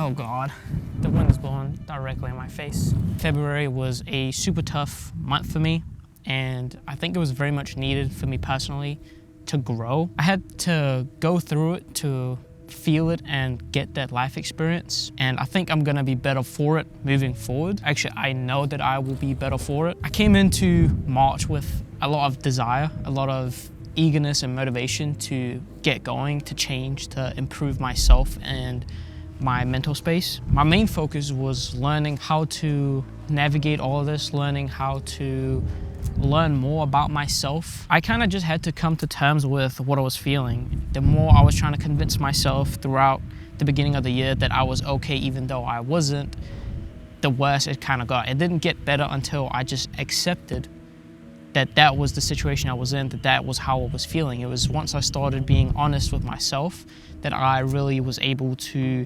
Oh God, the wind is blowing directly in my face. February was a super tough month for me, and I think it was very much needed for me personally to grow. I had to go through it to feel it and get that life experience, and I think I'm gonna be better for it moving forward. Actually, I know that I will be better for it. I came into March with a lot of desire, a lot of eagerness and motivation to get going, to change, to improve myself and my mental space. My main focus was learning how to navigate all of this, learning how to learn more about myself. I kind of just had to come to terms with what I was feeling. The more I was trying to convince myself throughout the beginning of the year that I was okay even though I wasn't, the worse it kind of got. It didn't get better until I just accepted that that was the situation I was in, that that was how I was feeling. It was once I started being honest with myself that I really was able to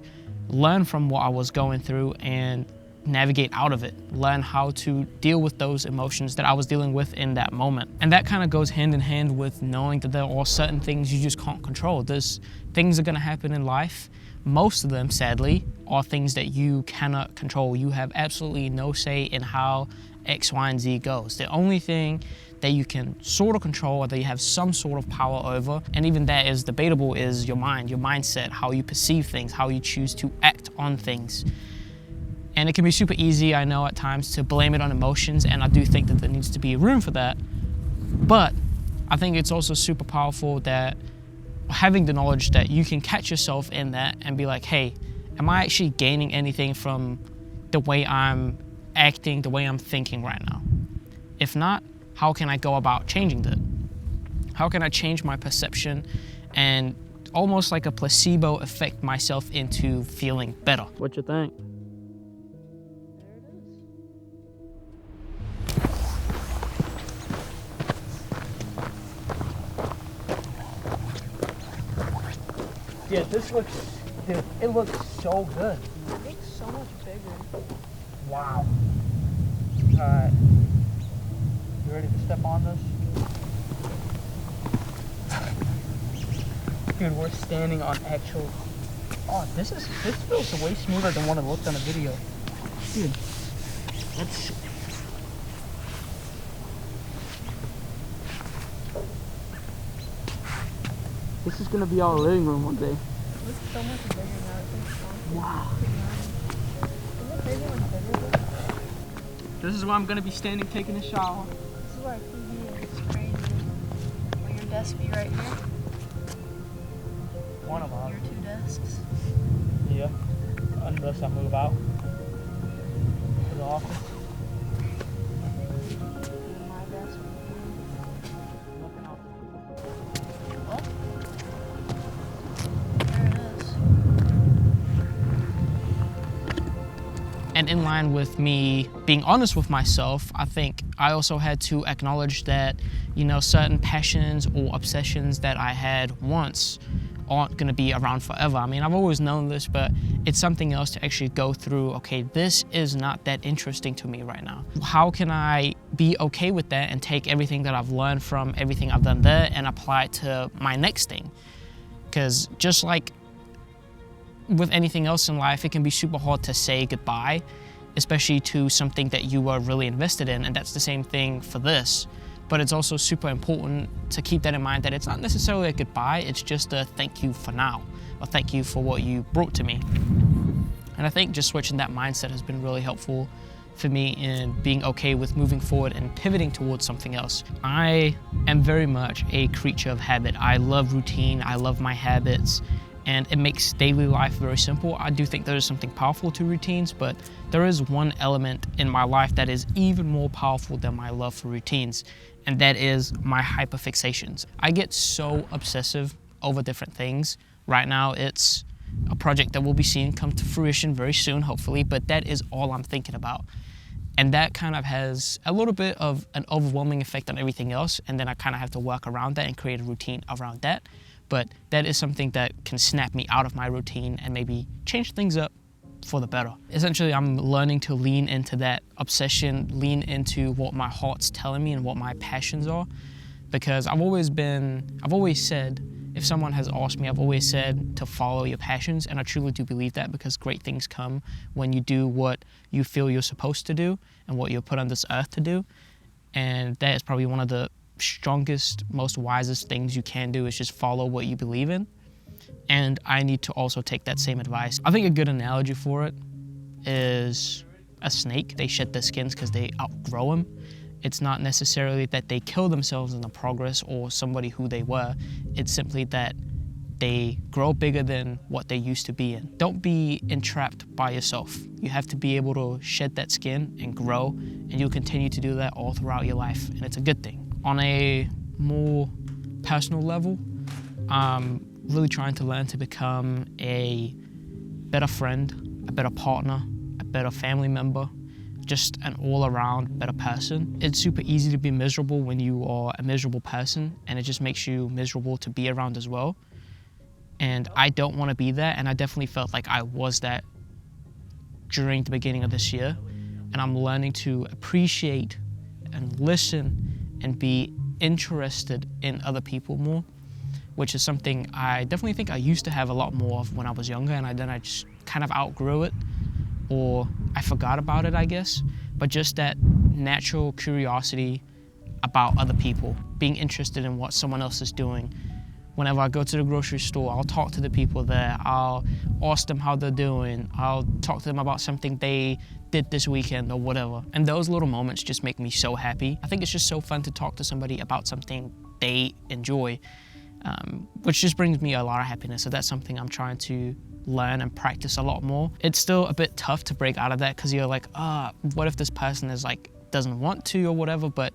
learn from what I was going through and navigate out of it, learn how to deal with those emotions that I was dealing with in that moment. And that kind of goes hand in hand with knowing that there are certain things you just can't control. There's things are gonna happen in life. Most of them, sadly, are things that you cannot control. You have absolutely no say in how X, Y, and Z goes. The only thing that you can sort of control or that you have some sort of power over, and even that is debatable, is your mind, your mindset, how you perceive things, how you choose to act on things. And it can be super easy, I know, at times to blame it on emotions, and I do think that there needs to be room for that. But I think it's also super powerful that having the knowledge that you can catch yourself in that and be like, hey, am I actually gaining anything from the way I'm acting, the way I'm thinking right now? If not, how can I go about changing that? How can I change my perception and almost like a placebo effect myself into feeling better? What you think? Yeah, this looks, dude, it looks so good. It looks so much bigger. Wow. Alright. You ready to step on this? Dude, we're standing on actual... Oh, this feels way smoother than what it looked on the video. Dude, let's... This is gonna be our living room one day. It looks so much bigger now. Wow. Is it bigger and bigger? This is where I'm gonna be standing taking a shower. This is where our TV is. It's crazy. Will your desk be right here? One of them. Your two desks? Yeah. Unless I move out to the office. And my desk will be here. Looking out. Oh. There it is. And in line with me being honest with myself, I think I also had to acknowledge that, you know, certain passions or obsessions that I had once aren't gonna be around forever. I mean, I've always known this, but it's something else to actually go through, okay, this is not that interesting to me right now. How can I be okay with that and take everything that I've learned from everything I've done there and apply it to my next thing? Because just like with anything else in life, it can be super hard to say goodbye, especially to something that you were really invested in, and that's the same thing for this. But it's also super important to keep that in mind, that it's not necessarily a goodbye, it's just a thank you for now, or thank you for what you brought to me. And I think just switching that mindset has been really helpful for me in being okay with moving forward and pivoting towards something else. I am very much a creature of habit. I love routine, I love my habits, and it makes daily life very simple. I do think there is something powerful to routines, but there is one element in my life that is even more powerful than my love for routines, and that is my hyperfixations. I get so obsessive over different things. Right now, it's a project that we'll be seeing come to fruition very soon, hopefully, but that is all I'm thinking about. And that kind of has a little bit of an overwhelming effect on everything else, and then I kind of have to work around that and create a routine around that. But that is something that can snap me out of my routine and maybe change things up for the better. Essentially, I'm learning to lean into that obsession, lean into what my heart's telling me and what my passions are, because I've always said if someone has asked me, I've always said to follow your passions, and I truly do believe that, because great things come when you do what you feel you're supposed to do and what you're put on this earth to do. And that is probably one of the strongest, most wisest things you can do, is just follow what you believe in. And I need to also take that same advice. I think a good analogy for it is a snake. They shed their skins because they outgrow them. It's not necessarily that they kill themselves in the progress or somebody who they were. It's simply that they grow bigger than what they used to be in. Don't be entrapped by yourself. You have to be able to shed that skin and grow, and you'll continue to do that all throughout your life, and it's a good thing. On a more personal level, I'm really trying to learn to become a better friend, a better partner, a better family member, just an all-around better person. It's super easy to be miserable when you are a miserable person, and it just makes you miserable to be around as well. And I don't want to be that, and I definitely felt like I was that during the beginning of this year. And I'm learning to appreciate and listen and be interested in other people more, which is something I definitely think I used to have a lot more of when I was younger, and then I just kind of outgrew it, or I forgot about it, I guess. But just that natural curiosity about other people, being interested in what someone else is doing. Whenever I go to the grocery store, I'll talk to the people there. I'll ask them how they're doing. I'll talk to them about something they did this weekend or whatever. And those little moments just make me so happy. I think it's just so fun to talk to somebody about something they enjoy, which just brings me a lot of happiness. So that's something I'm trying to learn and practice a lot more. It's still a bit tough to break out of that, because you're like, what if this person is like, doesn't want to or whatever. But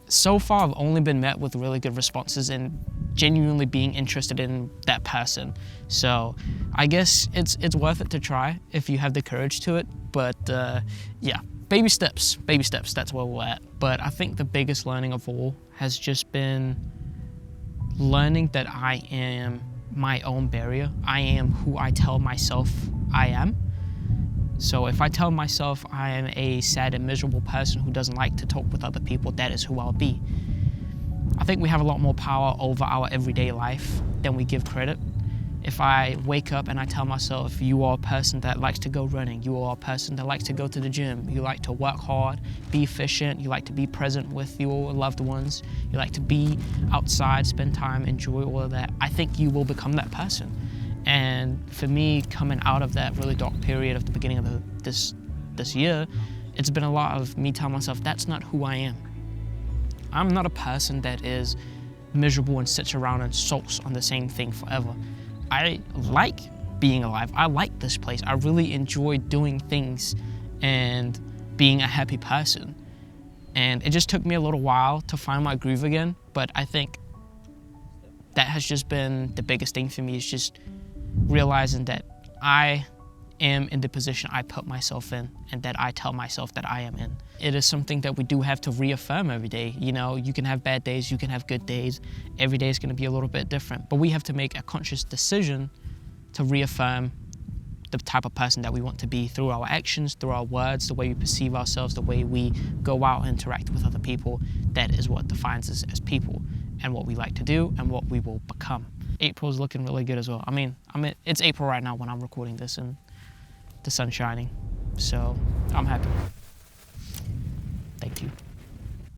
so far I've only been met with really good responses and genuinely being interested in that person. So I guess it's worth it to try if you have the courage to it. But yeah, baby steps, that's where we're at. But I think the biggest learning of all has just been learning that I am my own barrier. I am who I tell myself I am. So if I tell myself I am a sad and miserable person who doesn't like to talk with other people, that is who I'll be. I think we have a lot more power over our everyday life than we give credit. If I wake up and I tell myself, you are a person that likes to go running, you are a person that likes to go to the gym, you like to work hard, be efficient, you like to be present with your loved ones, you like to be outside, spend time, enjoy all of that, I think you will become that person. And for me, coming out of that really dark period of the beginning of this year, it's been a lot of me telling myself, that's not who I am. I'm not a person that is miserable and sits around and sulks on the same thing forever. I like being alive. I like this place. I really enjoy doing things and being a happy person. And it just took me a little while to find my groove again, but I think that has just been the biggest thing for me, is just realizing that I am in the position I put myself in and that I tell myself that I am in. It is something that we do have to reaffirm every day. You know, you can have bad days, you can have good days. Every day is going to be a little bit different, but we have to make a conscious decision to reaffirm the type of person that we want to be through our actions, through our words, the way we perceive ourselves, the way we go out and interact with other people. That is what defines us as people and what we like to do and what we will become. April's looking really good as well. I mean, it's April right now when I'm recording this and the sun's shining, so I'm happy. Thank you.